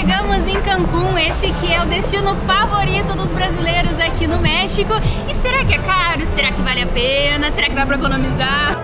chegamos em Cancún, esse que é o destino favorito dos brasileiros aqui no México. E será que é caro? Será que vale a pena? Será que dá pra economizar?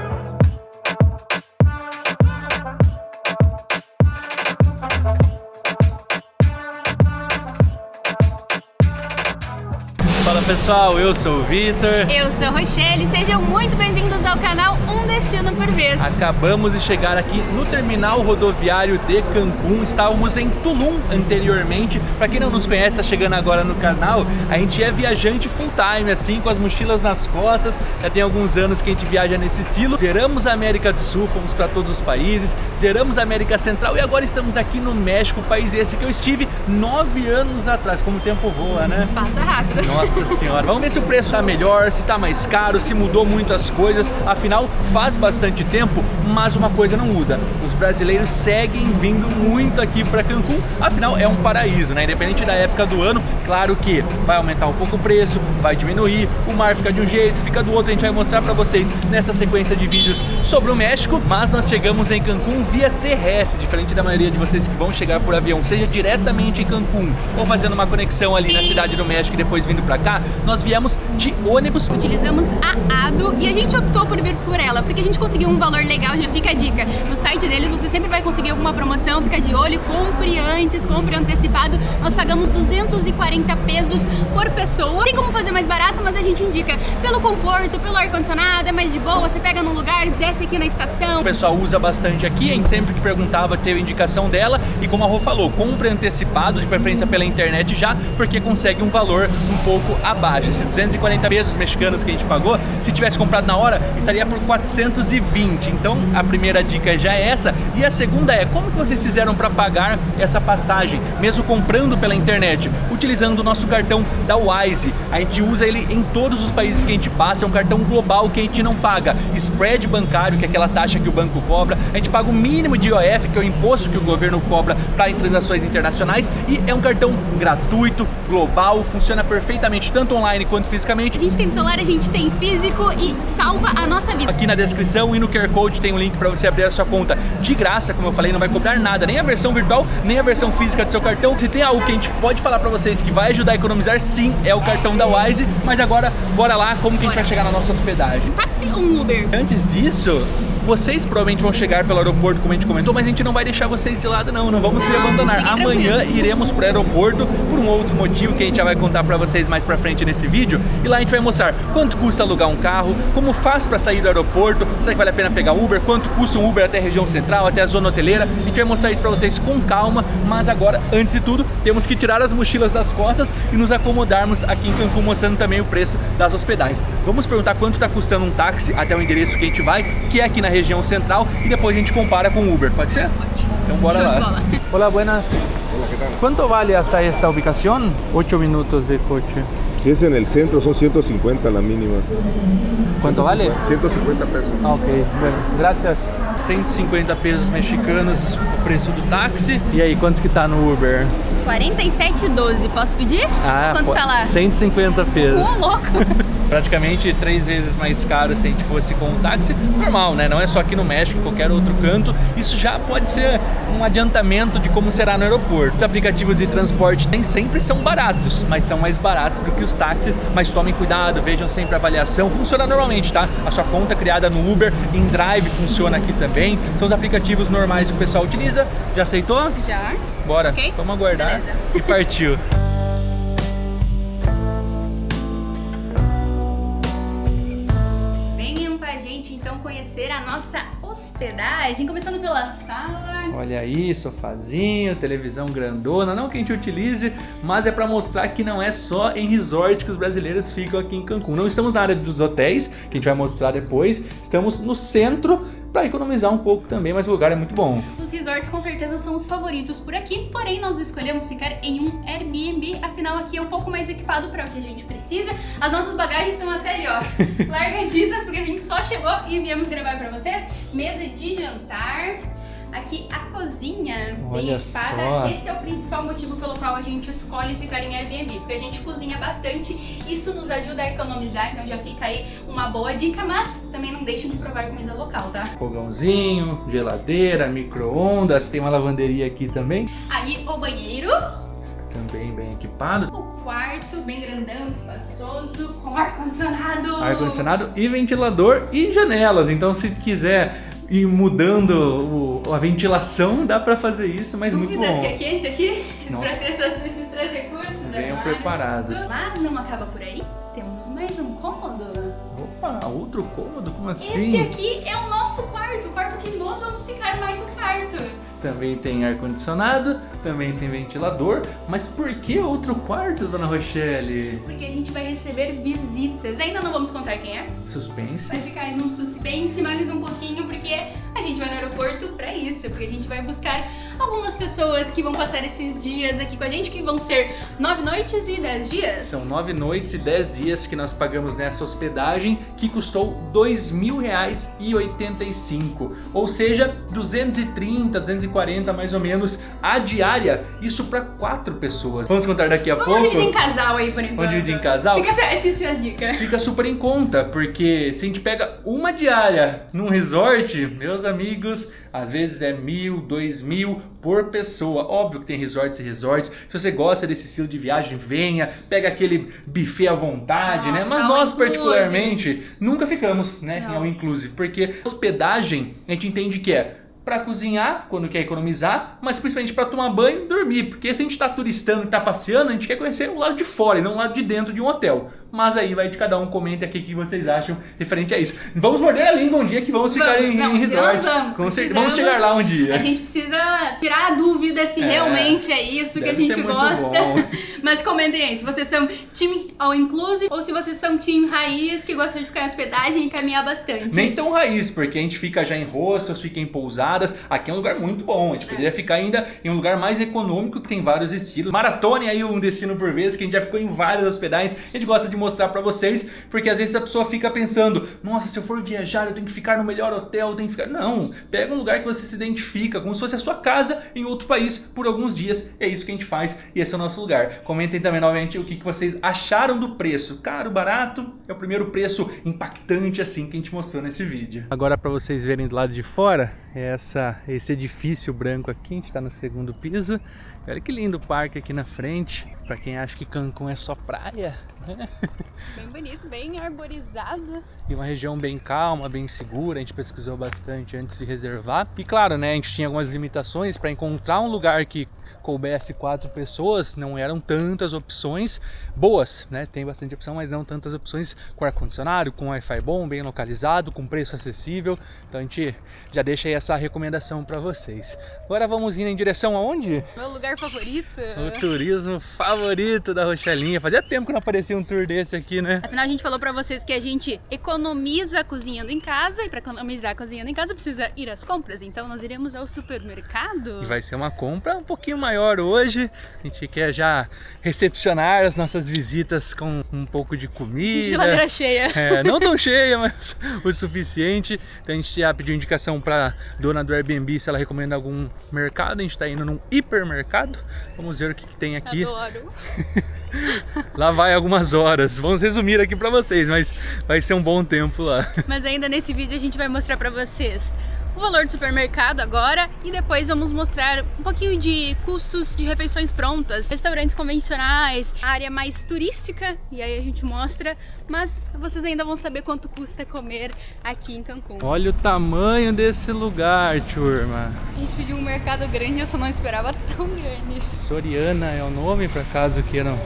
Fala pessoal, eu sou o Vitor. Eu sou a Rochelle, sejam muito bem-vindos ao canal Um Destino por Vez. Acabamos de chegar aqui no terminal rodoviário de Cancún. Estávamos em Tulum anteriormente. Para quem não nos conhece, está chegando agora no canal, a gente é viajante full time, assim, com as mochilas nas costas. Já tem alguns anos que a gente viaja nesse estilo. Zeramos a América do Sul, fomos para todos os países, zeramos a América Central e agora estamos aqui no México, país esse que eu estive 9 anos atrás. Como o tempo voa, né? Passa rápido. Nossa senhora, vamos ver se o preço tá melhor, se tá mais caro, se mudou muitas coisas. Afinal, faz bastante tempo, mas uma coisa não muda: os brasileiros seguem vindo muito aqui para Cancún. Afinal, é um paraíso, né? Independente da época do ano, claro que vai aumentar um pouco o preço, vai diminuir, o mar fica de um jeito, fica do outro. A gente vai mostrar para vocês nessa sequência de vídeos sobre o México, mas nós chegamos em Cancún via terrestre, diferente da maioria de vocês que vão chegar por avião, seja diretamente em Cancún ou fazendo uma conexão ali na cidade do México e depois vindo para cá. Nós viemos de ônibus. Utilizamos a ADO e a gente optou por vir por ela, porque a gente conseguiu um valor legal. Já fica a dica, no site deles você sempre vai conseguir alguma promoção, fica de olho, compre antes, compre antecipado. Nós pagamos 240 pesos por pessoa. Tem como fazer mais barato, mas a gente indica pelo conforto, pelo ar-condicionado, é mais de boa, você pega num lugar, desce aqui na estação. O pessoal usa bastante aqui, a gente sempre que perguntava teve indicação dela, e como a Rô falou, compre antecipado, de preferência pela internet já, porque consegue um valor um pouco abaixo. Esses 240 pesos mexicanos que a gente pagou, se tivesse comprado na hora, estaria por 420. Então a primeira dica já é essa, e a segunda é: como que vocês fizeram para pagar essa passagem, mesmo comprando pela internet? Utilizando o nosso cartão da Wise. A gente usa ele em todos os países que a gente passa, é um cartão global que a gente não paga spread bancário, que é aquela taxa que o banco cobra, a gente paga o mínimo de IOF, que é o imposto que o governo cobra para transações internacionais, e é um cartão gratuito, global, funciona perfeitamente tanto online quanto fisicamente. A gente tem celular, a gente tem físico e salva a nossa vida. Aqui na descrição e no QR Code tem um link para você abrir a sua conta de graça, como eu falei, não vai cobrar nada, nem a versão virtual, nem a versão física do seu cartão. Se tem algo que a gente pode falar para vocês que vai ajudar a economizar, sim, é o cartão da Wise. Mas agora, bora lá, como que a gente vai chegar na nossa hospedagem? Táxi ou um Uber? Antes disso, vocês provavelmente vão chegar pelo aeroporto, como a gente comentou, mas a gente não vai deixar vocês de lado não vamos se abandonar. Amanhã iremos pro aeroporto por um outro motivo que a gente já vai contar pra vocês mais pra frente nesse vídeo, e lá a gente vai mostrar quanto custa alugar um carro, como faz pra sair do aeroporto, será que vale a pena pegar Uber, quanto custa um Uber até a região central, até a zona hoteleira. A gente vai mostrar isso pra vocês com calma, mas agora, antes de tudo, temos que tirar as mochilas das costas e nos acomodarmos aqui em Cancún, mostrando também o preço das hospedagens. Vamos perguntar quanto tá custando um táxi até o endereço que a gente vai, que é aqui na região central, e depois a gente compara com o Uber, pode ser? Pode. Então bora lá. Olá, buenas. Hola, ¿qué tal? ¿Cuánto vale hasta esta ubicación? 8 minutos de coche. Si es en el centro son 150 la mínima. ¿Cuánto vale? 150 pesos. Ah, ok, bueno, gracias. 150 pesos mexicanos o preço do táxi. E aí, quanto que tá no Uber? 47,12. Posso pedir? Quanto tá lá? 150 pesos. Ô, louco! Praticamente 3 vezes mais caro se a gente fosse com um táxi normal, né? Não é só aqui no México, em qualquer outro canto. Isso já pode ser um adiantamento de como será no aeroporto. Os aplicativos de transporte nem sempre são baratos, mas são mais baratos do que os táxis. Mas tomem cuidado, vejam sempre a avaliação. Funciona normalmente, tá? A sua conta criada no Uber, em Drive funciona aqui também. São os aplicativos normais que o pessoal utiliza. Já aceitou? Já. Bora, Okay. Vamos aguardar. Beleza. E partiu. Venham com a gente então conhecer a nossa hospedagem, começando pela sala. Olha aí, sofazinho, televisão grandona, não que a gente utilize, mas é para mostrar que não é só em resort que os brasileiros ficam aqui em Cancún. Não estamos na área dos hotéis, que a gente vai mostrar depois, estamos no centro para economizar um pouco também, mas o lugar é muito bom. Os resorts com certeza são os favoritos por aqui, porém nós escolhemos ficar em um Airbnb, afinal aqui é um pouco mais equipado para o que a gente precisa. As nossas bagagens estão até ali, ó, largaditas, porque a gente só chegou e viemos gravar para vocês. Mesa de jantar, aqui a cozinha bem Olha equipada. só. Esse é o principal motivo pelo qual a gente escolhe ficar em Airbnb, porque a gente cozinha bastante, isso nos ajuda a economizar, então já fica aí uma boa dica, mas também não deixem de provar comida local, tá? Fogãozinho, geladeira, micro-ondas, tem uma lavanderia aqui também. Aí o banheiro, Também bem equipado. o quarto bem grandão, espaçoso, com ar-condicionado. Ar-condicionado e ventilador e janelas. Então, se quiser ir mudando a ventilação, dá pra fazer isso, mas muito Dúvidas bom. que é quente aqui? Nossa. Pra ter esses 3 recursos, né? Venham Claro. preparados. Mas não acaba por aí, temos mais um cômodo. Opa, outro cômodo? Como assim? Esse aqui é o nosso quarto, o quarto que nós vamos ficar mais um quarto. Também tem ar-condicionado, também tem ventilador. Mas por que outro quarto, dona Rochelle? Porque a gente vai receber visitas. Ainda não vamos contar quem é. Suspense. Vai ficar aí num suspense mais um pouquinho, porque a gente vai no aeroporto pra isso. Porque a gente vai buscar algumas pessoas que vão passar esses dias aqui com a gente, que vão ser 9 noites e 10 dias. São 9 noites e 10 dias que nós pagamos nessa hospedagem, que custou R$ 2.085. Ou seja, 230, 240 mais ou menos a diária. Isso para 4 pessoas. Vamos contar daqui a pouco. Vamos dividir em casal aí por enquanto. Vamos dividir em casal? Fica essa é a dica. Fica super em conta, porque se a gente pega uma diária num resort, meus amigos, às vezes é 1.000, 2.000 por pessoa. Óbvio que tem resorts e resorts. Se você gosta desse estilo de viagem, venha, pega aquele buffet à vontade, né? Nossa, Mas all nós, inclusive. particularmente, nunca ficamos, né? Não. Em all inclusive, porque hospedagem a gente entende que é para cozinhar, quando quer economizar, mas principalmente para tomar banho e dormir, porque se a gente tá turistando e tá passeando, a gente quer conhecer o lado de fora e não o lado de dentro de um hotel. Mas aí vai de cada um, comenta aqui o que vocês acham referente a isso. Vamos morder a língua um dia que vamos ficar em resort. Vamos chegar lá um dia. A gente precisa tirar a dúvida se realmente é isso que a deve ser gente muito gosta. bom. Mas comentem aí, se vocês são time all inclusive ou se vocês são time raiz que gostam de ficar em hospedagem e caminhar bastante. Nem tão raiz, porque a gente fica já em hostels, fica em pousadas. Aqui é um lugar muito bom. A gente poderia ficar ainda em um lugar mais econômico, que tem vários estilos. Maratone aí um destino por vez, que a gente já ficou em várias hospedagens. A gente gosta de mostrar pra vocês, porque às vezes a pessoa fica pensando: nossa, se eu for viajar, eu tenho que ficar no melhor hotel, eu tenho que ficar... Não, pega um lugar que você se identifica, como se fosse a sua casa em outro país por alguns dias. É isso que a gente faz e esse é o nosso lugar. Comentem também novamente o que vocês acharam do preço. Caro, barato? É o primeiro preço impactante assim que a gente mostrou nesse vídeo. Agora, para vocês verem do lado de fora, esse edifício branco aqui, a gente tá no 2º piso. Olha que lindo o parque aqui na frente. Pra quem acha que Cancún é só praia, né? Bem bonito, bem arborizado. E uma região bem calma, bem segura. A gente pesquisou bastante antes de reservar. E claro, né, a gente tinha algumas limitações para encontrar um lugar que coubesse 4 pessoas. Não eram tantas opções boas, né? Tem bastante opção, mas não tantas opções com ar-condicionado, com Wi-Fi bom, bem localizado, com preço acessível. Então a gente já deixa aí essa recomendação para vocês. Agora vamos indo em direção aonde? Meu lugar favorito. O turismo favorito da Rochelinha. Fazia tempo que não aparecia um tour desse aqui, né? Afinal, a gente falou pra vocês que a gente economiza cozinhando em casa, e pra economizar cozinhando em casa precisa ir às compras, então nós iremos ao supermercado. E vai ser uma compra um pouquinho maior hoje. A gente quer já recepcionar as nossas visitas com um pouco de comida. Geladeira cheia. Não tão cheia, mas o suficiente. Então a gente já pediu indicação pra dona do Airbnb se ela recomenda algum mercado. A gente tá indo num hipermercado. Vamos ver o que tem aqui. Adoro. Lá vai algumas horas. Vamos resumir aqui pra vocês, mas vai ser um bom tempo lá. Mas ainda nesse vídeo a gente vai mostrar pra vocês o valor do supermercado agora e depois vamos mostrar um pouquinho de custos de refeições prontas, restaurantes convencionais, a área mais turística, e aí a gente mostra, mas vocês ainda vão saber quanto custa comer aqui em Cancún. Olha o tamanho desse lugar, turma. A gente pediu um mercado grande, eu só não esperava tão grande. Soriana é o nome, para caso queiram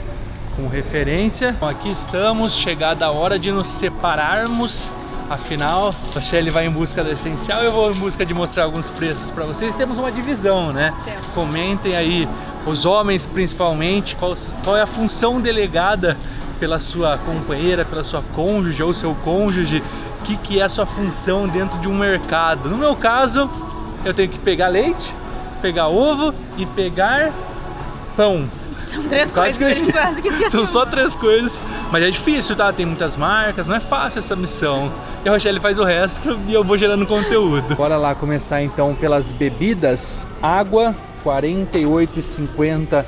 com referência. Bom, aqui estamos, chegada a hora de nos separarmos. Afinal, a Shelly vai em busca do essencial, eu vou em busca de mostrar alguns preços para vocês. Temos uma divisão, né? Temos. Comentem aí, os homens principalmente, qual é a função delegada pela sua companheira, pela sua cônjuge ou seu cônjuge, o que é a sua função dentro de um mercado. No meu caso, eu tenho que pegar leite, pegar ovo e pegar pão. São 3 Quase coisas, que eu quase que esqueci. São só 3 coisas, mas é difícil, tá? Tem muitas marcas, não é fácil essa missão. E a Rochelle faz o resto e eu vou gerando conteúdo. Bora lá começar então pelas bebidas. Água, R$ 48,50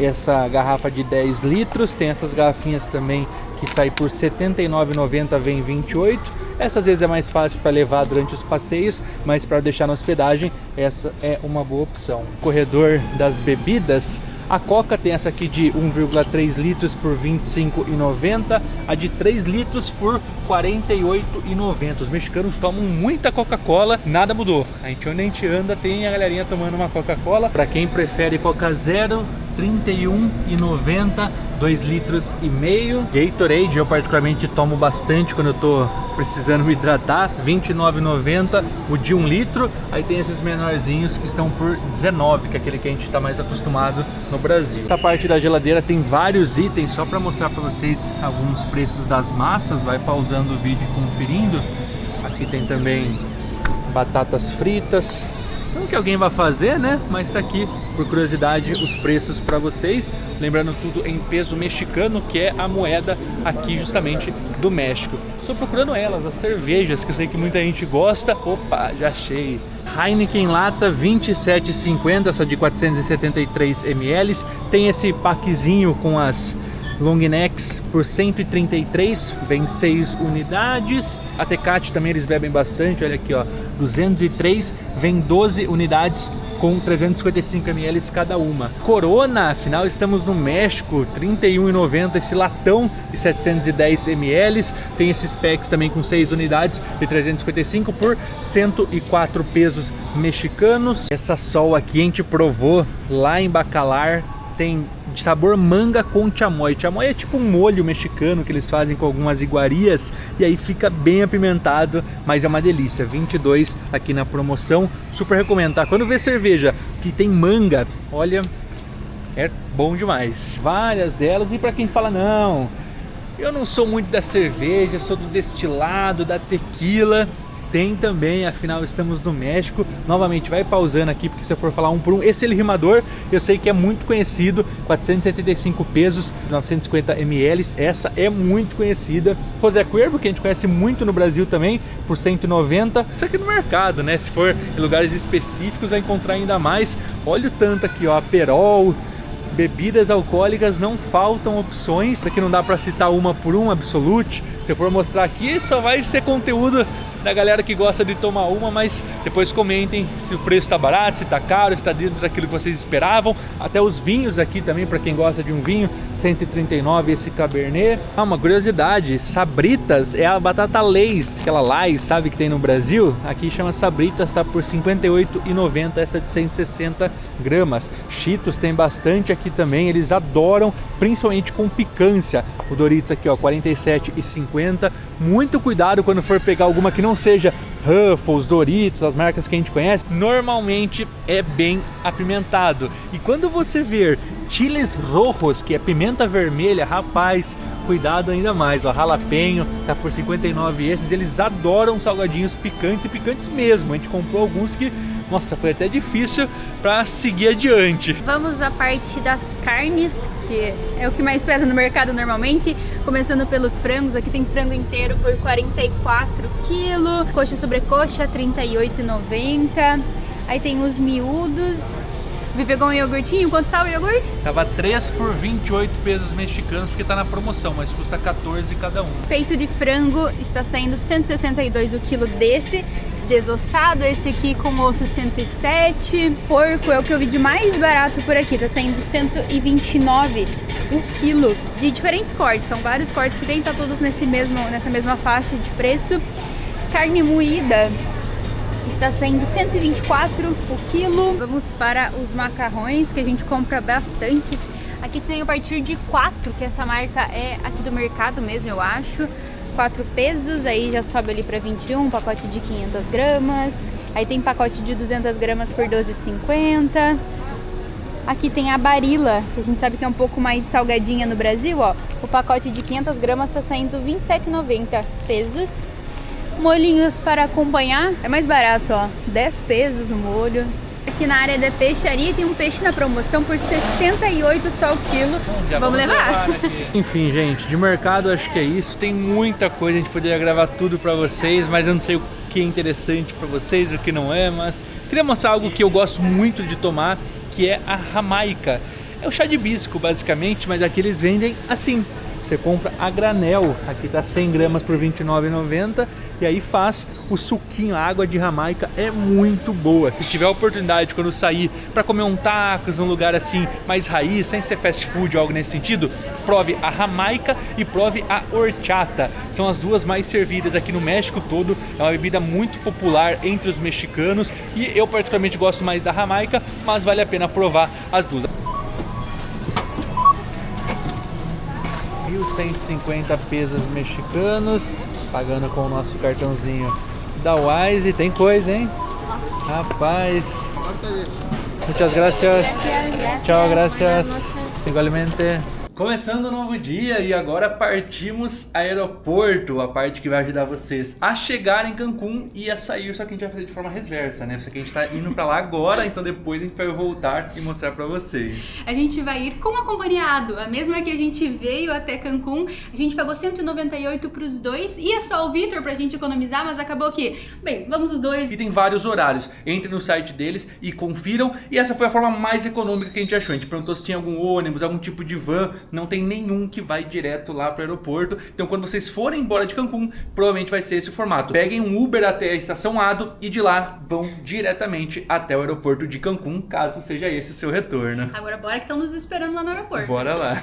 essa garrafa de 10 litros. Tem essas garrafinhas também que sai por R$ 79,90, vem 28. Essa às vezes é mais fácil para levar durante os passeios, mas para deixar na hospedagem, essa é uma boa opção. Corredor das bebidas, a Coca tem essa aqui de 1,3 litros por R$ 25,90, a de 3 litros por R$ 48,90. Os mexicanos tomam muita Coca-Cola, nada mudou. Onde a gente anda tem a galerinha tomando uma Coca-Cola. Para quem prefere Coca Zero, R$ 31,90, 2 litros e meio. Gatorade eu particularmente tomo bastante quando eu tô precisando me hidratar, R$ 29,90 o de 1 litro. Aí tem esses menorzinhos que estão por R$19, que é aquele que a gente está mais acostumado no Brasil. Essa parte da geladeira tem vários itens, só para mostrar para vocês alguns preços das massas. Vai pausando o vídeo e conferindo. Aqui tem também batatas fritas. Não que alguém vai fazer, né? Mas tá aqui, por curiosidade, os preços para vocês. Lembrando tudo em peso mexicano, que é a moeda aqui justamente do México. Estou procurando elas, as cervejas, que eu sei que muita gente gosta. Opa, já achei. Heineken lata, R$ 27,50, essa de 473 ml. Tem esse packzinho com as long necks por 133, vem 6 unidades. A Tecate também eles bebem bastante, olha aqui ó, 203, vem 12 unidades com 355 ml cada uma. Corona, afinal estamos no México, R$ 31,90 esse latão de 710 ml. Tem esses packs também com 6 unidades de 355 por 104 pesos mexicanos. Essa Sol aqui a gente provou lá em Bacalar, tem de sabor manga com chamoy. Chamoy é tipo um molho mexicano que eles fazem com algumas iguarias e aí fica bem apimentado, mas é uma delícia. 22 aqui na promoção, super recomendo, tá? Quando vê cerveja que tem manga, olha, é bom demais. Várias delas, e para quem fala, não, eu não sou muito da cerveja, sou do destilado, da tequila, tem também, afinal estamos no México. Novamente, vai pausando aqui, porque se eu for falar um por um, esse El Rimador, eu sei que é muito conhecido, 475 pesos, 950 ml, essa é muito conhecida. José Cuervo, que a gente conhece muito no Brasil também, por 190. Isso aqui no mercado, né? Se for em lugares específicos, vai encontrar ainda mais. Olha o tanto aqui, ó, Aperol. Bebidas alcoólicas não faltam opções. Isso aqui não dá para citar uma por uma, Absolute. Se eu for mostrar aqui, só vai ser conteúdo da galera que gosta de tomar uma, mas depois comentem se o preço está barato, se está caro, se está dentro daquilo que vocês esperavam. Até os vinhos aqui também, para quem gosta de um vinho, 139 esse Cabernet. Ah, uma curiosidade, Sabritas é a batata Lay's, aquela Lay's, sabe, que tem no Brasil? Aqui chama Sabritas, tá por R$ 58,90, essa de 160 gramas. Cheetos tem bastante aqui também, eles adoram, principalmente com picância. O Doritos aqui, ó, R$ 47,50. Muito cuidado quando for pegar alguma que não seja Ruffles, Doritos, as marcas que a gente conhece. Normalmente é bem apimentado. E quando você ver chiles rojos, que é pimenta vermelha, rapaz, cuidado ainda mais. Ó, jalapeño tá por 59 esses. Eles adoram salgadinhos picantes e picantes mesmo. A gente comprou alguns que, nossa, foi até difícil para seguir adiante. Vamos à parte das carnes, que é o que mais pesa no mercado normalmente. Começando pelos frangos, aqui tem frango inteiro por 44 kg, coxa sobre coxa, R$ 38,90. Aí tem os miúdos. Vi, pegou um iogurtinho, quanto tá o iogurte? Tava 3 por 28 pesos mexicanos, porque tá na promoção, mas custa 14 cada um. Peito de frango está saindo 162 o quilo desse, desossado, esse aqui com osso 107. Porco é o que eu vi de mais barato por aqui, tá saindo 129 o quilo, de diferentes cortes, são vários cortes que tem, tá todos nessa mesma faixa de preço. Carne moída está saindo 124 o quilo. Vamos para os macarrões, que a gente compra bastante. Aqui tem a partir de 4, que essa marca é aqui do mercado mesmo, eu acho. 4 pesos, aí já sobe ali para 21, um pacote de 500 gramas. Aí tem pacote de 200 gramas por 12,50. Aqui tem a Barilla, que a gente sabe que é um pouco mais salgadinha no Brasil, ó. O pacote de 500 gramas está saindo 27,90 pesos. Molhinhos para acompanhar, é mais barato, ó, 10 pesos o molho. Aqui na área da peixaria tem um peixe na promoção por 68 só o quilo. Vamos levar? Enfim, gente, de mercado acho que é isso. Tem muita coisa, a gente poderia gravar tudo pra vocês, mas eu não sei o que é interessante pra vocês, o que não é, mas queria mostrar algo que eu gosto muito de tomar, que é a Jamaica. É o chá de hibisco, basicamente, mas aqui eles vendem assim. Você compra a granel, aqui tá 100 gramas por R$ 29,90 e aí faz o suquinho. A água de Jamaica é muito boa. Se tiver a oportunidade quando sair para comer um tacos num lugar assim mais raiz, sem ser fast food ou algo nesse sentido, prove a Jamaica e prove a horchata. São as duas mais servidas aqui no México todo. É uma bebida muito popular entre os mexicanos e eu particularmente gosto mais da Jamaica, mas vale a pena provar as duas. 1.150 pesos mexicanos, pagando com o nosso cartãozinho da Wise. Tem coisa, hein? Nossa. Rapaz. Muchas gracias. Tchau, gracias. Igualmente. Começando um novo dia e agora partimos aeroporto, a parte que vai ajudar vocês a chegar em Cancún e a sair, só que a gente vai fazer de forma reversa, né? Só que a gente tá indo pra lá agora, então depois a gente vai voltar e mostrar pra vocês. A gente vai ir com acompanhado, a mesma que a gente veio até Cancún, a gente pagou 198 pros dois, ia só o Vitor pra gente economizar, mas acabou que, bem, vamos os dois. E tem vários horários, entrem no site deles e confiram, e essa foi a forma mais econômica que a gente achou. A gente perguntou se tinha algum ônibus, algum tipo de van. Não tem nenhum que vai direto lá para o aeroporto. Então quando vocês forem embora de Cancún, provavelmente vai ser esse o formato. Peguem um Uber até a estação Ado e de lá vão diretamente até o aeroporto de Cancún, caso seja esse o seu retorno. Agora bora que estão nos esperando lá no aeroporto. Bora lá.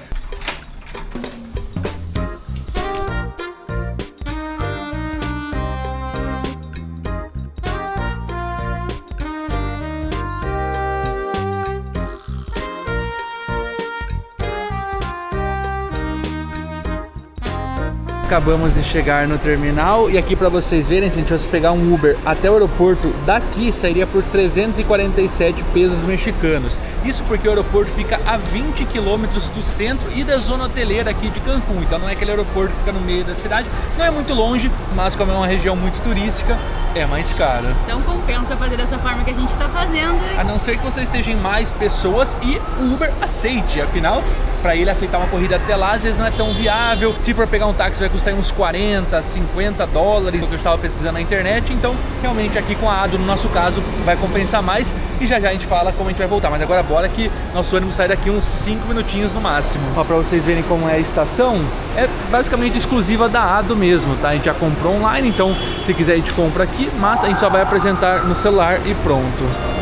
Acabamos de chegar no terminal e aqui para vocês verem, se a gente fosse pegar um Uber até o aeroporto daqui, sairia por 347 pesos mexicanos. Isso porque o aeroporto fica a 20 quilômetros do centro e da zona hoteleira aqui de Cancún. Então não é aquele aeroporto que fica no meio da cidade, não é muito longe, mas como é uma região muito turística, é mais caro. Não compensa fazer dessa forma que a gente está fazendo. A não ser que você esteja em mais pessoas e o Uber aceite, afinal, para ele aceitar uma corrida até lá, às vezes não é tão viável. Se for pegar um táxi vai custar uns 40, 50 dólares, o que eu estava pesquisando na internet. Então realmente aqui com a Ado, no nosso caso, vai compensar mais. E já já a gente fala como a gente vai voltar. Mas agora bora que nosso ônibus sai daqui uns 5 minutinhos no máximo. Ó, pra vocês verem como é a estação, é basicamente exclusiva da Ado mesmo, tá? A gente já comprou online, então se quiser a gente compra aqui, mas a gente só vai apresentar no celular e pronto.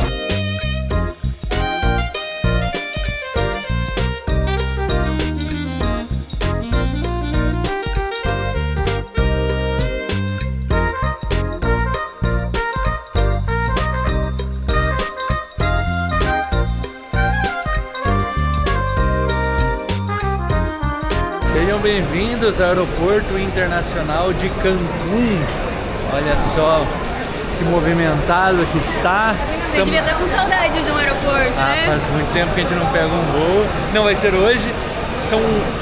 Sejam bem-vindos ao Aeroporto Internacional de Cancún. Olha só que movimentado que está. Você devia estar com saudade de um aeroporto, né? Faz muito tempo que a gente não pega um voo. Não vai ser hoje. São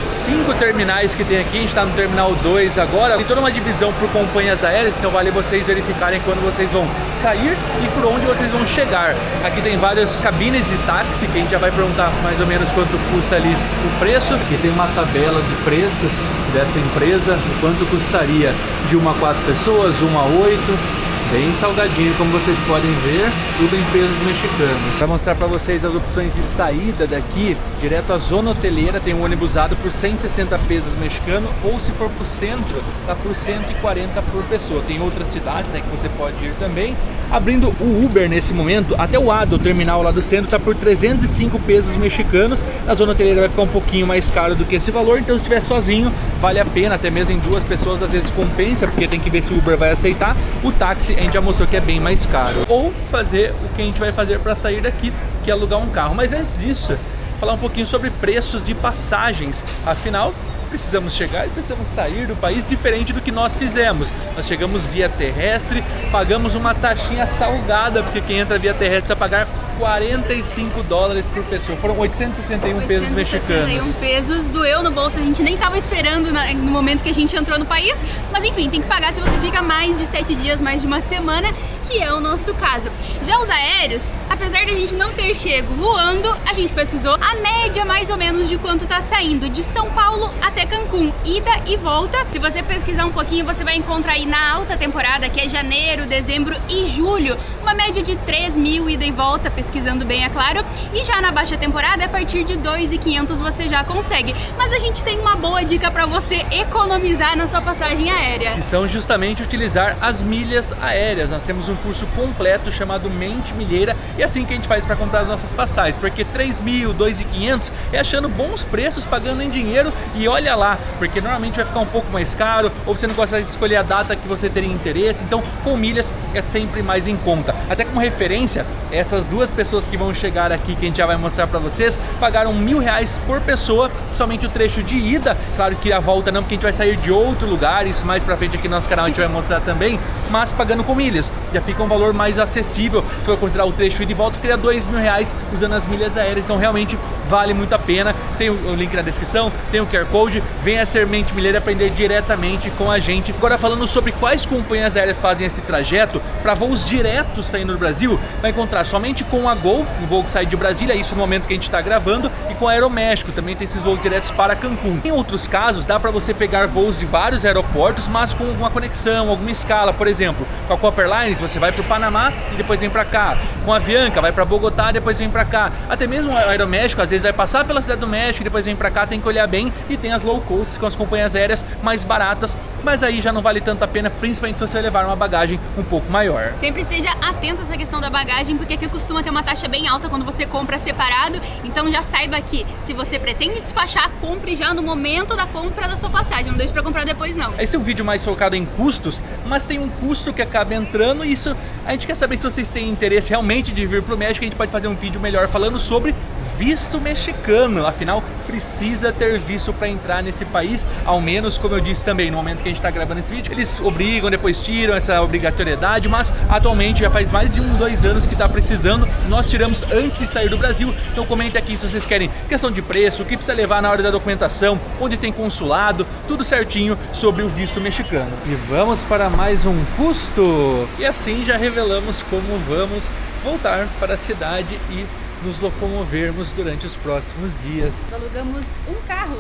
5 terminais que tem aqui, a gente está no terminal 2 agora. Tem toda uma divisão por companhias aéreas, então vale vocês verificarem quando vocês vão sair e por onde vocês vão chegar. Aqui tem várias cabines de táxi, que a gente já vai perguntar mais ou menos quanto custa ali o preço. Aqui tem uma tabela de preços dessa empresa, quanto custaria de 1 a 4 pessoas, 1 a 8... Bem salgadinho, como vocês podem ver, tudo em pesos mexicanos. Vou mostrar para vocês as opções de saída daqui, direto à zona hoteleira. Tem um ônibus usado por 160 pesos mexicanos, ou se for para o centro, tá por 140 por pessoa. Tem outras cidades, né, que você pode ir também. Abrindo o Uber nesse momento, até o Ado, o terminal lá do centro, tá por 305 pesos mexicanos. A zona hoteleira vai ficar um pouquinho mais caro do que esse valor, então se estiver sozinho, vale a pena, até mesmo em 2 pessoas, às vezes compensa, porque tem que ver se o Uber vai aceitar. O táxi a gente já mostrou que é bem mais caro. Ou fazer o que a gente vai fazer para sair daqui, que é alugar um carro. Mas antes disso, falar um pouquinho sobre preços de passagens. Afinal, precisamos chegar e precisamos sair do país, diferente do que nós fizemos. Nós chegamos via terrestre, pagamos uma taxinha salgada, porque quem entra via terrestre vai pagar 45 dólares por pessoa. Foram 861 pesos mexicanos. 861 pesos, doeu no bolso, a gente nem estava esperando no momento que a gente entrou no país, mas enfim, tem que pagar se você fica mais de 7 dias, mais de uma semana, que é o nosso caso. Já os aéreos, a apesar de a gente não ter chego voando, a gente pesquisou a média mais ou menos de quanto tá saindo de São Paulo até Cancún, ida e volta. Se você pesquisar um pouquinho, você vai encontrar aí na alta temporada, que é janeiro, dezembro e julho, uma média de 3.000 ida e volta, pesquisando bem, é claro. E já na baixa temporada, a partir de 2.500 você já consegue. Mas a gente tem uma boa dica para você economizar na sua passagem aérea, que são justamente utilizar as milhas aéreas. Nós temos um curso completo chamado Mente Milheira, e é assim que a gente faz para comprar as nossas passagens, porque 3.000, 2.500 é achando bons preços, pagando em dinheiro, e olha lá, porque normalmente vai ficar um pouco mais caro, ou você não consegue escolher a data que você teria interesse. Então com milhas é sempre mais em conta. Até como referência, essas duas pessoas que vão chegar aqui, que a gente já vai mostrar para vocês, pagaram R$1.000 por pessoa, somente o trecho de ida. Claro que a volta não, porque a gente vai sair de outro lugar, isso mais pra frente aqui no nosso canal a gente vai mostrar também, mas pagando com milhas, já fica um valor mais acessível. Se for considerar o trecho ida e volta, ficaria R$2.000 usando as milhas aéreas, então realmente vale muito a pena. Tem o link na descrição, tem o QR Code, venha ser Mente Milheira aprender diretamente com a gente. Agora falando sobre quais companhias aéreas fazem esse trajeto, para voos diretos saindo do Brasil, vai encontrar somente com a Gol, um voo que sai de Brasília, isso no momento que a gente está gravando, e com a Aeroméxico, também tem esses voos diretos para Cancún. Em outros casos, dá para você pegar voos de vários aeroportos, mas com alguma conexão, alguma escala. Por exemplo, com a Copa Airlines você vai para o Panamá e depois vem para cá. Com a Avianca vai para Bogotá e depois vem para cá. Até mesmo a Aeroméxico às vezes vai passar pela Cidade do México e depois vem para cá, tem que olhar bem. E tem as low cost com as companhias aéreas mais baratas, mas aí já não vale tanto a pena, principalmente se você levar uma bagagem um pouco maior. Sempre esteja atento a essa questão da bagagem, porque aqui costuma ter uma taxa bem alta quando você compra separado. Então já saiba que se você pretende despachar, compre já no momento da compra da sua passagem, não deixe para comprar depois não. Esse é um vídeo mais focado em custos, mas tem um custo que acaba entrando, e isso a gente quer saber se vocês têm interesse realmente de vir para o México. A gente pode fazer um vídeo melhor falando sobre visto mexicano, afinal precisa ter visto para entrar nesse país, ao menos, como eu disse também, no momento que a gente está gravando esse vídeo, eles obrigam, depois tiram essa obrigatoriedade, mas atualmente já faz mais de 2 anos que está precisando. Nós tiramos antes de sair do Brasil, então comente aqui se vocês querem questão de preço, o que precisa levar na hora da documentação, onde tem consulado, tudo certinho sobre o visto mexicano. E vamos para mais um custo, e assim já revelamos como vamos voltar para a cidade e nos locomovermos durante os próximos dias. Nós alugamos um carro,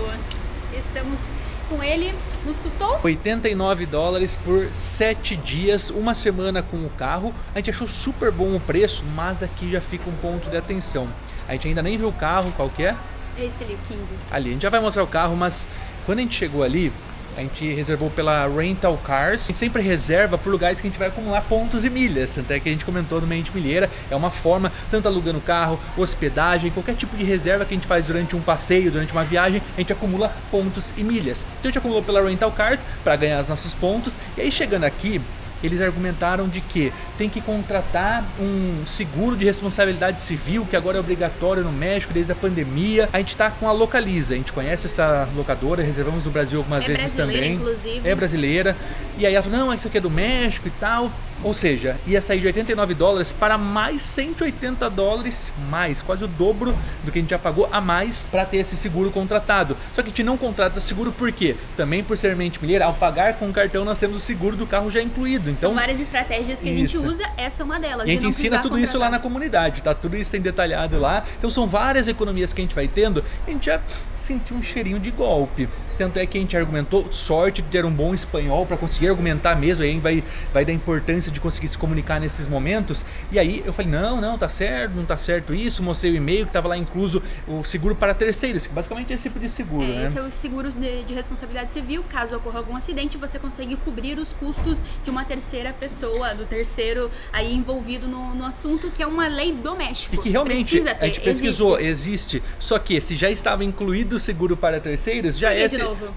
estamos com ele, nos custou $89 por 7 dias, uma semana com o carro. A gente achou super bom o preço, mas aqui já fica um ponto de atenção. A gente ainda nem viu o carro, qual que é? Esse ali, o 15. Ali, a gente já vai mostrar o carro, mas quando a gente chegou ali, a gente reservou pela Rental Cars. A gente sempre reserva por lugares que a gente vai acumular pontos e milhas, até que a gente comentou no Mente Milheira. É uma forma, tanto alugando carro, hospedagem, qualquer tipo de reserva que a gente faz durante um passeio, durante uma viagem, a gente acumula pontos e milhas. Então a gente acumulou pela Rental Cars para ganhar os nossos pontos, e aí chegando aqui, eles argumentaram de que tem que contratar um seguro de responsabilidade civil, que agora é obrigatório no México desde a pandemia. A gente está com a Localiza, a gente conhece essa locadora, reservamos no Brasil algumas vezes também. Inclusive. É brasileira. E aí ela falou, não, isso aqui é do México e tal. Ou seja, ia sair de $89 para mais $180, mais quase o dobro do que a gente já pagou a mais para ter esse seguro contratado. Só que a gente não contrata seguro por quê? Também por ser Mente Milheira, ao pagar com o cartão nós temos o seguro do carro já incluído. Então, são várias estratégias que a gente usa, essa é uma delas. E a gente ensina tudo isso lá na comunidade, tá? Tudo isso tem detalhado lá. Então são várias economias que a gente vai tendo. A gente já sentiu um cheirinho de golpe. Tanto é que a gente argumentou, sorte de ter um bom espanhol para conseguir argumentar mesmo, aí vai dar importância de conseguir se comunicar nesses momentos. E aí eu falei, não, tá certo, não tá certo isso, mostrei o e-mail que tava lá incluso o seguro para terceiros, que basicamente é esse tipo de seguro, né? Esse é o seguro de responsabilidade civil, caso ocorra algum acidente, você consegue cobrir os custos de uma terceira pessoa, do terceiro aí envolvido no assunto, que é uma lei do México. E que realmente precisa ter, a gente pesquisou, existe, só que se já estava incluído o seguro para terceiros, já é...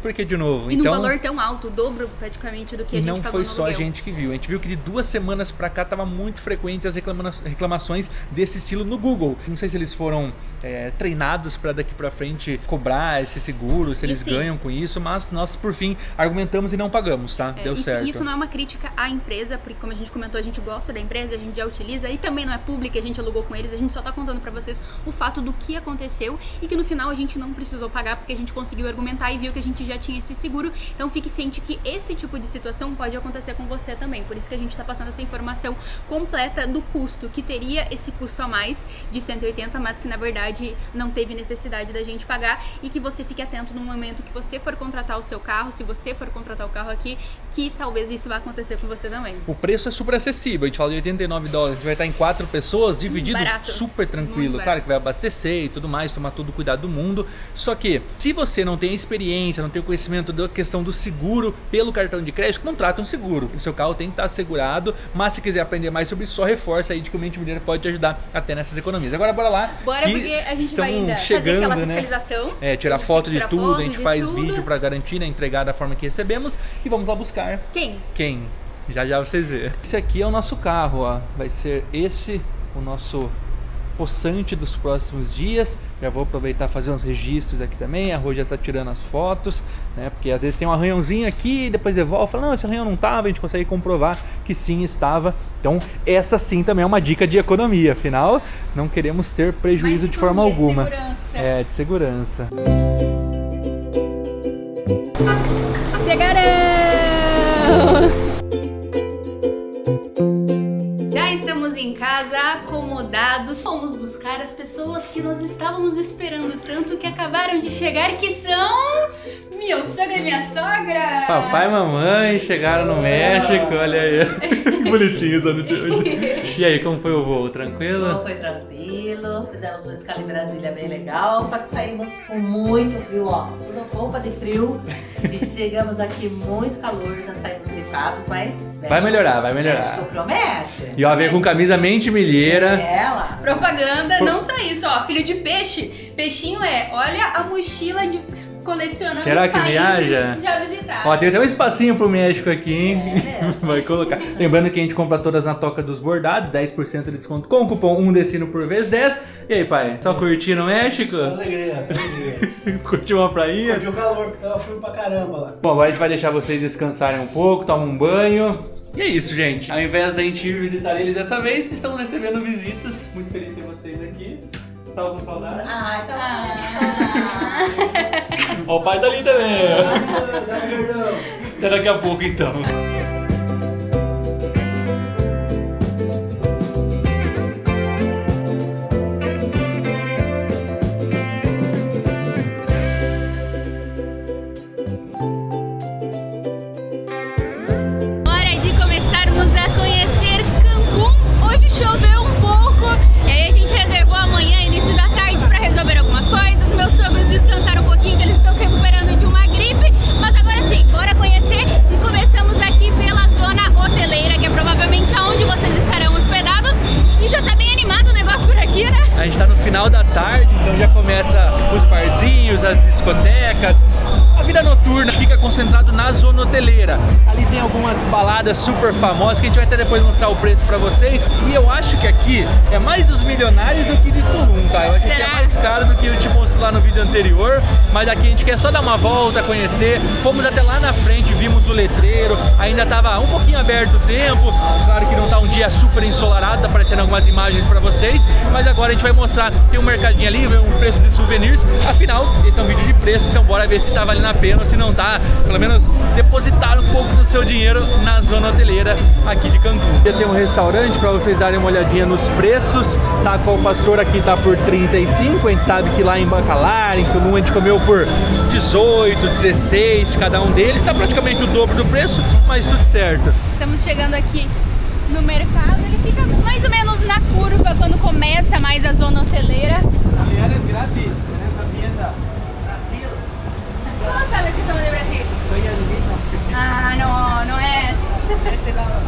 Por que de novo? E então, num valor tão alto, o dobro praticamente do que a gente pagou no aluguel. E não foi só a gente que viu. A gente viu que de 2 semanas pra cá tava muito frequente as reclamações desse estilo no Google. Não sei se eles foram treinados para daqui pra frente cobrar esse seguro, se eles ganham com isso, mas nós por fim argumentamos e não pagamos, tá? Deu certo. Isso não é uma crítica à empresa, porque como a gente comentou, a gente gosta da empresa, a gente já utiliza, e também não é pública, a gente alugou com eles, a gente só tá contando pra vocês o fato do que aconteceu e que no final a gente não precisou pagar porque a gente conseguiu argumentar e viu que a gente já tinha esse seguro. Então fique ciente que esse tipo de situação pode acontecer com você também, por isso que a gente tá tá passando essa informação completa do custo, que teria esse custo a mais de 180, mas que na verdade não teve necessidade da gente pagar, e que você fique atento no momento que você for contratar o seu carro, se você for contratar o carro aqui, que talvez isso vá acontecer com você também. O preço é super acessível, a gente fala de 89 dólares, que vai estar em 4 pessoas, dividido Barato. super tranquilo, claro que vai abastecer e tudo mais, tomar todo o cuidado do mundo, só que se você não tem experiência, não tem o conhecimento da questão do seguro pelo cartão de crédito, contrata um seguro, o seu carro tem que estar assegurado, mas se quiser aprender mais sobre isso, só reforça aí de que o Mente Mineira pode te ajudar até nessas economias. Agora bora lá. Bora, porque a gente vai ainda fazer aquela fiscalização. Né? Tirar foto de tudo, a gente faz vídeo pra garantir, né, entregar da forma que recebemos e vamos lá buscar. Quem? Já já vocês verem. Esse aqui é o nosso carro, ó. Vai ser esse o nosso possante dos próximos dias. Já vou aproveitar e fazer uns registros aqui também. A Rô já tá tirando as fotos, né? Porque às vezes tem um arranhãozinho aqui e depois devolve, fala, não, esse arranhão não tava, a gente consegue comprovar que sim estava. Então essa sim também é uma dica de economia, afinal não queremos ter prejuízo de forma alguma. De segurança. Chegaram! Já estamos em casa, acomodados. Vamos buscar as pessoas que nós estávamos esperando tanto, que acabaram de chegar, que são meu sogro e minha sogra. Papai e mamãe chegaram no México, olha aí. Que bonitinho, dona. E aí, como foi o voo? Tranquilo? Foi tranquilo, fizemos uma escala em Brasília bem legal, só que saímos com muito frio, ó, tudo roupa de frio. E chegamos aqui muito calor, já saímos gripados, mas... Vai melhorar, vai melhorar. México promete. E ó, veio com camisa Mente Milheira. Ela. Propaganda, não só isso, ó, filho de peixe. Peixinho olha a mochila de colecionando. Será os que países viaja? Já visitaram. Ó, tem até um espacinho pro México aqui, hein? Vai colocar. Lembrando que a gente compra todas na Toca dos Bordados, 10% de desconto com o cupom 1Destino por vez 10. E aí, pai, só curtindo o México? Só alegria, só alegria. Curtiu uma prainha? Curtiu o calor, porque tava frio pra caramba lá. Bom, agora a gente vai deixar vocês descansarem um pouco, tomar um banho. E é isso, gente. Ao invés da gente ir visitar eles dessa vez, estamos recebendo visitas. Muito feliz de ter vocês aqui. Tava com saudade? Ai, tá Ó, o pai tá ali também. Dá perdão. Até daqui a pouco, então. Hora de começarmos a conhecer Cancún. Hoje choveu um pouco, e aí a gente reservou amanhã, início da tarde, para resolver algumas coisas. Meus sogros descansaram um pouquinho, que eles estão se recuperando de uma gripe. Mas agora sim, bora conhecer. E começamos aqui pela zona hoteleira, que é provavelmente aonde vocês estarão hospedados. E já tá bem animado o negócio por aqui, né? A gente tá no final da tarde, então já começa os barzinhos, as discotecas. A vida noturna fica concentrado na zona hoteleira. Ali tem algumas baladas super famosas que a gente vai até depois mostrar o preço pra vocês. E eu acho que aqui é mais dos milionários do que de Tulum, tá? Eu acho que é mais caro do que eu te mostrei lá no vídeo anterior. Mas aqui a gente quer só dar uma volta, conhecer. Fomos até lá na frente, vimos o letreiro. Ainda tava um pouquinho aberto o tempo. Claro que não tá um dia super ensolarado, tá aparecendo algumas imagens pra vocês. Mas agora a gente vai mostrar, tem um mercadinho ali, um preço de souvenirs. Afinal, esse é um vídeo de preço, então bora ver se tá valendo a pena ou se não tá. Pelo menos depositar um pouco do seu dinheiro na zona hoteleira aqui de Cancún. Tem um restaurante para vocês darem uma olhadinha nos preços. Tá, com o pastor aqui tá por 35, a gente sabe que lá em Bacalar, em Tulum, a gente comeu por 18, 16, cada um deles. Tá praticamente o dobro do preço, mas tudo certo. Estamos chegando aqui no mercado, ele fica mais ou menos na curva quando começa mais a zona hoteleira. Mulheres grátis, nessa tienda. Brasil. ¿Cómo sabes que somos de Brasil? Soy argentino. Ah, não é essa. Este lado.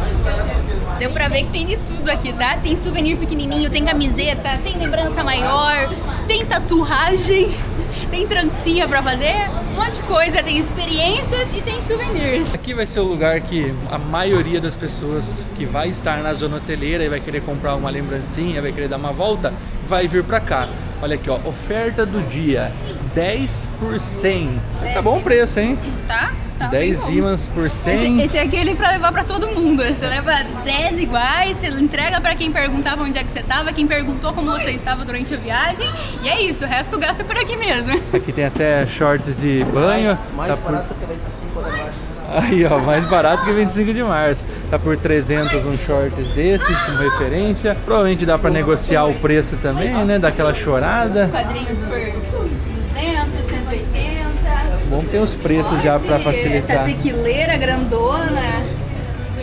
Deu pra ver que tem de tudo aqui, tá? Tem souvenir pequenininho, tem camiseta, tem lembrança maior, tem tatuagem, tem trancinha pra fazer, um monte de coisa, tem experiências e tem souvenirs. Aqui vai ser o lugar que a maioria das pessoas que vai estar na zona hoteleira e vai querer comprar uma lembrancinha, vai querer dar uma volta, vai vir pra cá. Olha aqui, ó, oferta do dia, 10 por 100. Tá bom o preço, hein? Tá? 10 ímãs por 100. Esse é aquele pra levar pra todo mundo. Você leva 10 iguais, você entrega pra quem perguntava onde é que você tava, quem perguntou como você estava durante a viagem. E é isso, o resto gasta por aqui mesmo. Aqui tem até shorts de banho. Mais tá barato que 25 de março. Aí, ó, mais barato que 25 de março. Tá por 300 um shorts desse, com referência. Provavelmente dá pra negociar o preço também, né? Daquela chorada. Os quadrinhos por 200, 180. Bom que tem os preços já pra Essa facilitar. tequileira grandona.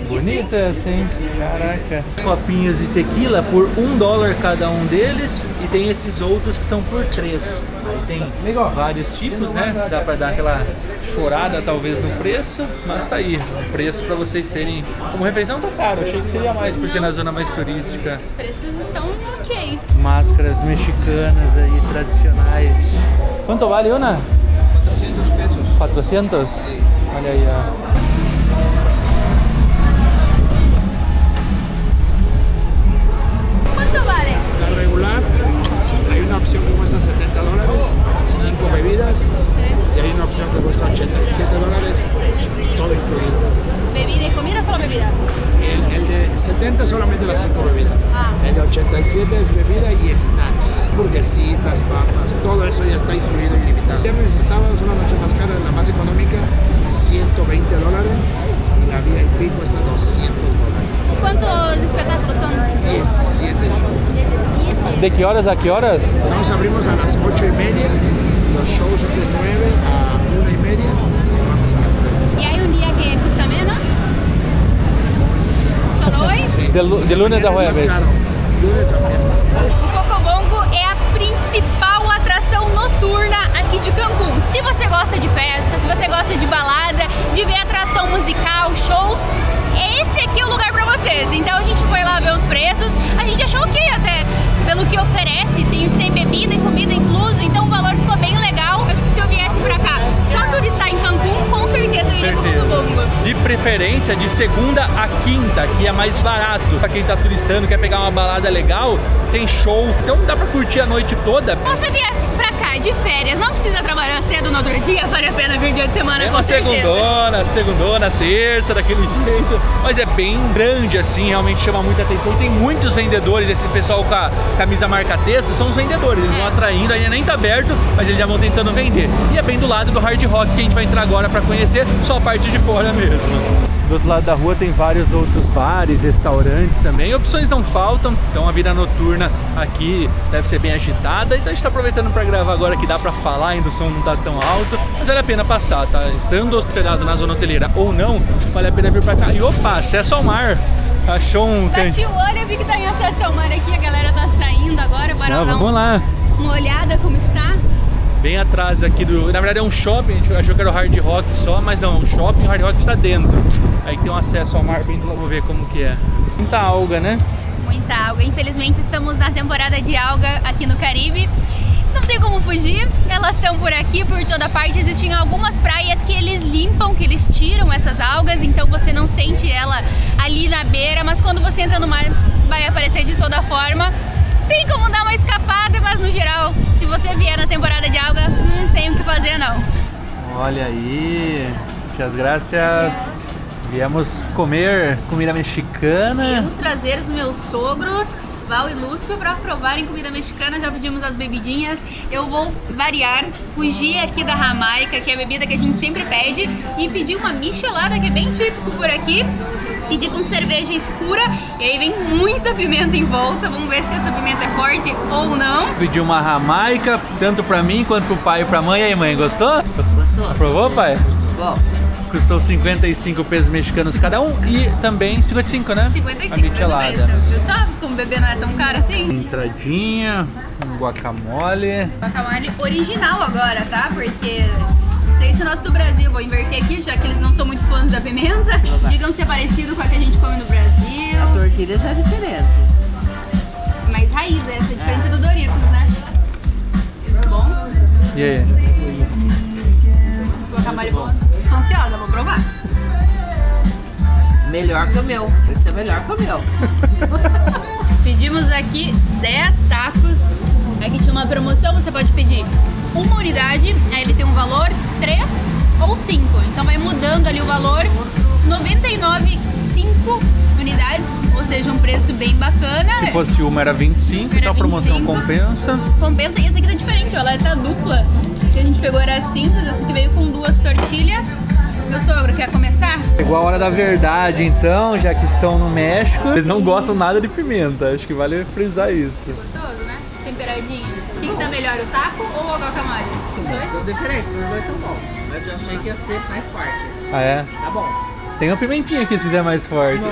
Bonita essa, hein? Caraca. Copinhos de tequila por $1 cada um deles. E tem esses outros que são por 3. Aí tem vários tipos, né? Dá pra dar aquela chorada talvez no preço. Mas tá aí, o preço pra vocês terem como referência. Não tão caro, achei que seria mais por ser na zona mais turística. Os preços estão ok. Máscaras mexicanas aí, tradicionais. Quanto vale uma? 400 pesos. 400? Sí. Olha aí, ó. ¿Cuánto vale? La regular, hay una opción que cuesta $70, 5 bebidas, y hay una opción que cuesta $87, todo incluido. ¿Bebida y comida o solo bebida? El de 70 solamente las 5 bebidas, el de 87 es bebida y snacks, hamburguesitas, papas, todo eso ya está incluido ilimitado. Viernes y sábados una noche más cara, la más económica, $120, y la VIP cuesta $200. ¿Cuántos espectáculos son? 17 shows. De que horas a que horas? Nos abrimos a las 8:30, los shows son de 9 a 1:30, cerramos a las 3. ¿Y hay un día que cuesta menos? ¿Solo hoy? Sí. De lunes a Viernes jueves. más caro, lunes a viernes. O Cocobongo é a principal atração noturna aqui de Cancún. Se você gosta de festa, se você gosta de balada, de ver atração musical, shows, esse aqui é o lugar pra vocês. Então a gente foi lá ver os preços, a gente achou ok até pelo que oferece, tem bebida e comida incluso, então o valor ficou bem legal. Acho que se eu viesse pra cá só turistar em Cancún, com certeza eu iria pro Cocobongo. De preferência de segunda a quinta, que é mais barato. Pra quem tá turistando, quer pegar uma balada legal, tem show, então dá pra curtir a noite toda. Se você vier pra cá de férias, não precisa trabalhar cedo no outro dia, vale a pena vir dia de semana, É com uma certeza. segundona, terça, daquele jeito. Mas é bem grande assim, realmente chama muita atenção. E tem muitos vendedores, esse pessoal com a camisa marca-texto, são os vendedores. Eles vão atraindo, ainda nem tá aberto, mas eles já vão tentando vender. E é bem do lado do Hard Rock que a gente vai entrar agora pra conhecer, só a parte de fora mesmo. Do outro lado da rua tem vários outros bares, restaurantes também. Opções não faltam, então a vida noturna aqui deve ser bem agitada. Então a gente tá aproveitando para gravar agora que dá para falar, ainda o som não tá tão alto, mas vale a pena passar, tá? Estando hospedado na zona hoteleira ou não, vale a pena vir para cá. E opa, acesso ao mar. Achou um Bati o olho, eu vi que tá em acesso ao mar aqui, a galera tá saindo agora, bora lá dar vamos lá. uma olhada como está. Bem atrás aqui do... Na verdade é um shopping, a gente achou que era o Hard Rock só, mas não, é um shopping, o Hard Rock está dentro. Aí tem um acesso ao mar bem do lado, vou ver como que é. Muita alga, né? Muita alga, infelizmente estamos na temporada de alga aqui no Caribe. Não tem como fugir, elas estão por aqui, por toda parte. Existem algumas praias que eles limpam, que eles tiram essas algas, então você não sente ela ali na beira, mas quando você entra no mar vai aparecer de toda forma. Tem como dar uma escapada, mas no geral, se você vier na temporada de alga, não tem o que fazer não. Olha aí, muitas graças. Viemos comer comida mexicana. Viemos trazer os meus sogros, Val e Lúcio, para provarem comida mexicana. Já pedimos as bebidinhas. Eu vou variar, fugir aqui da Jamaica, que é a bebida que a gente sempre pede, e pedir uma michelada, que é bem típico por aqui. Pedir com cerveja escura, e aí vem muita pimenta em volta. Vamos ver se essa pimenta é forte ou não. Pedi uma jamaica, tanto pra mim quanto pro pai e pra mãe. E aí, mãe, gostou? Gostou? Aprovou, pai? Bom, Custou 55 pesos mexicanos cada um e também 55, né? 55 a michelada. preço. Viu só como o bebê não é tão caro assim? Entradinha, um guacamole. Guacamole original agora, tá? Porque não sei se o nosso do Brasil, vou inverter aqui, já que eles não são muito fãs da pimenta. Digam se é parecido com a que a gente come no Brasil. a tortilha já é diferente. Mais raiz essa, diferente do Doritos, né? Bom, E aí? guacamole bom. Tô ansiosa, vou provar. Melhor que o meu. Esse é melhor que o meu. Pedimos aqui 10 tacos. Aqui tinha uma promoção, você pode pedir uma unidade, aí ele tem um valor, 3 ou 5. Então vai mudando ali o valor. 99, 5 unidades, ou seja, um preço bem bacana. Se fosse uma era 25, então a promoção 25. compensa. Compensa, e essa aqui tá diferente, ó, ela tá dupla. Que a gente pegou era simples, essa aqui veio com 2 tortilhas. Meu sogro, quer começar? Chegou a hora da verdade, então, já que estão no México. Eles não gostam nada de pimenta, acho que vale frisar isso. Gostoso, né? Temperadinho. O que tá melhor, o taco ou o guacamole? Os dois? São diferentes, mas os dois são bons. Mas eu achei que ia ser mais forte. Ah, é? Tá bom. Tem uma pimentinha aqui se fizer mais forte.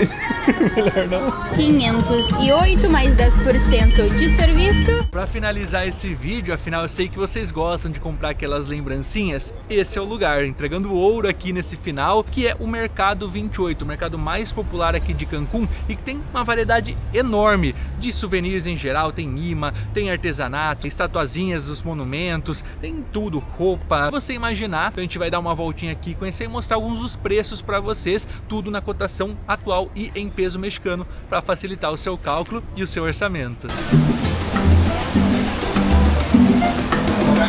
Melhor não. 508 mais 10% de serviço. Pra finalizar esse vídeo, afinal eu sei que vocês gostam de comprar aquelas lembrancinhas, esse é o lugar, entregando ouro aqui nesse final, que é o Mercado 28, o mercado mais popular aqui de Cancún e que tem uma variedade enorme de souvenirs em geral, tem imã, tem artesanato, tem estatuazinhas dos monumentos, tem tudo, roupa, você imaginar. Então a gente vai dar uma voltinha aqui, conhecer e mostrar alguns dos preços pra vocês, tudo na cotação atual e em peso mexicano para facilitar o seu cálculo e o seu orçamento.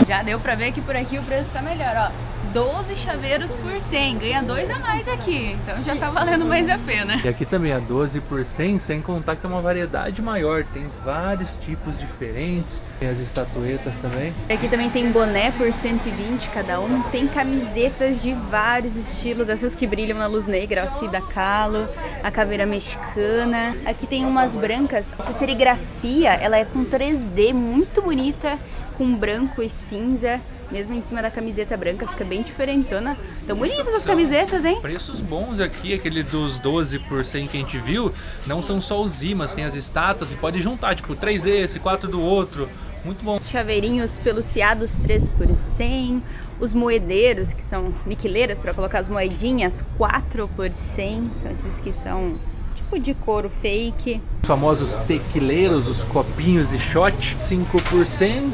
Já deu pra ver que por aqui o preço tá melhor, ó. 12 chaveiros por 100, ganha 2 a mais aqui, então já tá valendo mais a pena. E aqui também é 12 por 100, sem contar que tem uma variedade maior, tem vários tipos diferentes, tem as estatuetas também. Aqui também tem boné por 120 cada um, tem camisetas de vários estilos, essas que brilham na luz negra, a Frida Kahlo, a caveira mexicana. Aqui tem umas brancas, essa serigrafia, ela é com 3D, muito bonita, com branco e cinza. Mesmo em cima da camiseta branca, fica bem diferentona. Tão bonitas as camisetas, hein? Preços bons aqui, aquele dos 12 por 100 que a gente viu, não são só os imãs, tem as estátuas e pode juntar, tipo 3 desse, 4 do outro. Muito bom. Os chaveirinhos peluciados 3 por 100. Os moedeiros, que são niquileiras para colocar as moedinhas, 4 por 100. São esses que são tipo de couro fake. Os famosos tequileiros, os copinhos de shot, 5 por 100.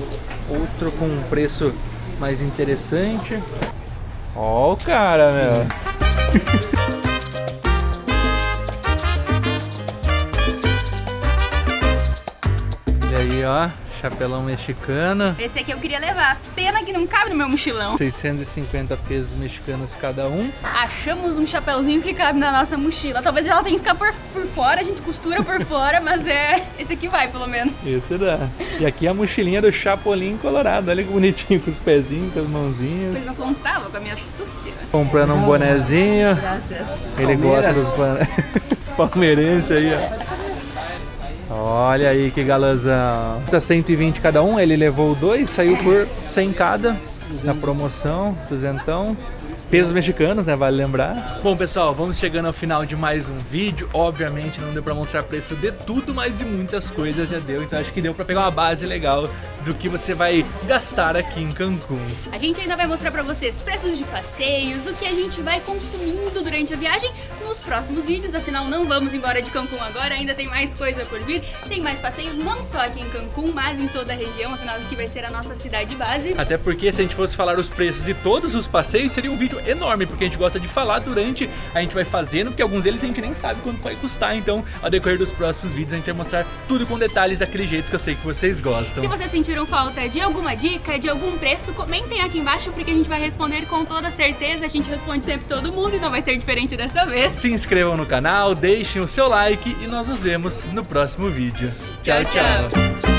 Outro com um preço mais interessante. Ó o cara, meu. E aí, ó, chapelão mexicano. Esse aqui eu queria levar. Pena que não cabe no meu mochilão. 650 pesos mexicanos cada um. Achamos um chapeuzinho que cabe na nossa mochila. Talvez ela tenha que ficar por fora, a gente costura por fora, mas esse aqui vai, pelo menos. Esse dá. E aqui a mochilinha do Chapolin Colorado. Olha que bonitinho, com os pezinhos, com as mãozinhas. Pois não contava com a minha astúcia. Comprando um bonezinho. Graças. Ele gosta dos palmeirenses aí, ó. Olha aí que galãzão. Custa 120 cada um, ele levou 2, saiu por 100 cada na promoção, 200. Pesos mexicanos, né? Vale lembrar. Bom, pessoal, vamos chegando ao final de mais um vídeo. Obviamente não deu pra mostrar preço de tudo, mas de muitas coisas já deu. Então acho que deu pra pegar uma base legal do que você vai gastar aqui em Cancún. A gente ainda vai mostrar pra vocês preços de passeios, o que a gente vai consumindo durante a viagem nos próximos vídeos. Afinal, não vamos embora de Cancún agora, ainda tem mais coisa por vir. Tem mais passeios, não só aqui em Cancún, mas em toda a região. Afinal, aqui vai ser a nossa cidade base. Até porque se a gente fosse falar os preços de todos os passeios, seria um vídeo enorme, porque a gente gosta de falar durante a gente vai fazendo, porque alguns deles a gente nem sabe quanto vai custar. Então, ao decorrer dos próximos vídeos, a gente vai mostrar tudo com detalhes daquele jeito que eu sei que vocês gostam. Se vocês sentiram falta de alguma dica, de algum preço, comentem aqui embaixo, porque a gente vai responder com toda certeza. A gente responde sempre todo mundo e não vai ser diferente dessa vez. Se inscrevam no canal, deixem o seu like e nós nos vemos no próximo vídeo. Tchau, tchau!